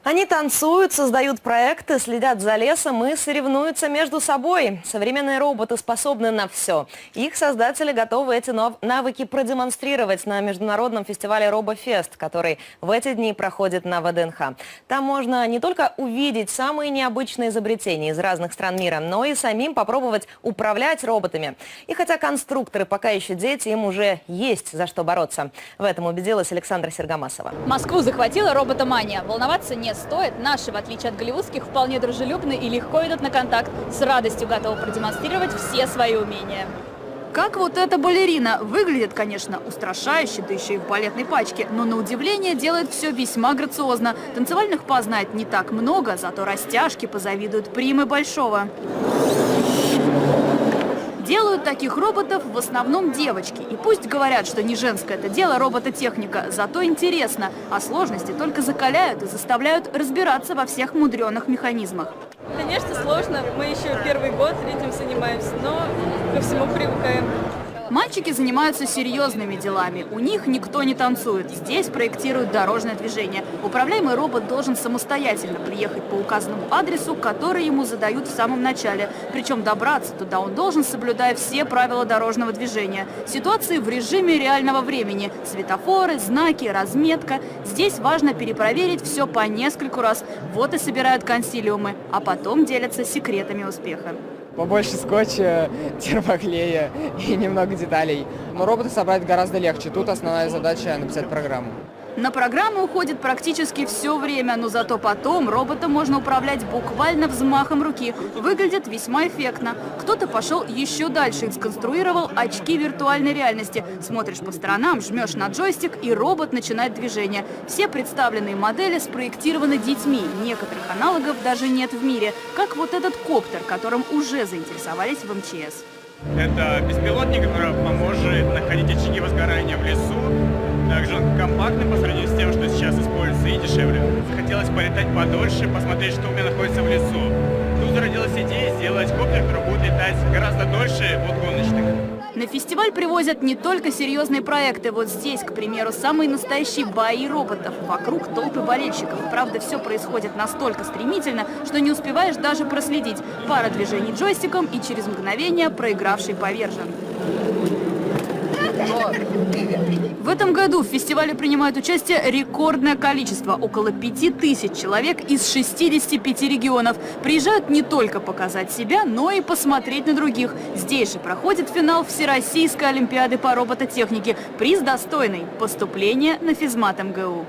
Они танцуют, создают проекты, следят за лесом и соревнуются между собой. Современные роботы способны на все. Их создатели готовы эти навыки продемонстрировать на международном фестивале RoboFest, который в эти дни проходит на ВДНХ. Там можно не только увидеть самые необычные изобретения из разных стран мира, но и самим попробовать управлять роботами. И хотя конструкторы пока еще дети, им уже есть за что бороться. В этом убедилась Александра Сергомасова. Москву захватила роботомания. Волноваться не стоит. Наши, в отличие от голливудских, вполне дружелюбны и легко идут на контакт. С радостью готовы продемонстрировать все свои умения. Как вот эта балерина. Выглядит, конечно, устрашающе, да еще и в балетной пачке. Но на удивление делает все весьма грациозно. Танцевальных па знает не так много, зато растяжки позавидуют примы большого. Делают таких роботов в основном девочки. И пусть говорят, что не женское это дело робототехника, зато интересно. А сложности только закаляют и заставляют разбираться во всех мудреных механизмах. Конечно, сложно. Мы еще первый год этим занимаемся, но ко всему привыкаем. Мальчики занимаются серьезными делами. У них никто не танцует. Здесь проектируют дорожное движение. Управляемый робот должен самостоятельно приехать по указанному адресу, который ему задают в самом начале. Причем добраться туда он должен, соблюдая все правила дорожного движения. Ситуации в режиме реального времени. Светофоры, знаки, разметка. Здесь важно перепроверить все по нескольку раз. Вот и собирают консилиумы, а потом делятся секретами успеха. Побольше скотча, термоклея и немного деталей. Но робота собрать гораздо легче. Тут основная задача — написать программу. На программу уходит практически все время, но зато потом роботом можно управлять буквально взмахом руки. Выглядит весьма эффектно. Кто-то пошел еще дальше и сконструировал очки виртуальной реальности. Смотришь по сторонам, жмешь на джойстик, и робот начинает движение. Все представленные модели спроектированы детьми. Некоторых аналогов даже нет в мире. Как вот этот коптер, которым уже заинтересовались в МЧС. Это беспилотник, который поможет находить очаги возгорания в лесу. Также он компактный по сравнению с тем, что сейчас используется, и дешевле. Захотелось полетать подольше, посмотреть, что у меня находится в лесу. Тут зародилась идея сделать коптер, который будет летать гораздо дольше от гоночных. На фестиваль привозят не только серьезные проекты. Вот здесь, к примеру, самые настоящие бои роботов. Вокруг толпы болельщиков. Правда, все происходит настолько стремительно, что не успеваешь даже проследить. Пара движений джойстиком, и через мгновение проигравший повержен. В этом году в фестивале принимают участие рекордное количество – около 5000 человек из 65 регионов. Приезжают не только показать себя, но и посмотреть на других. Здесь же проходит финал Всероссийской олимпиады по робототехнике. Приз достойный – поступление на физмат МГУ.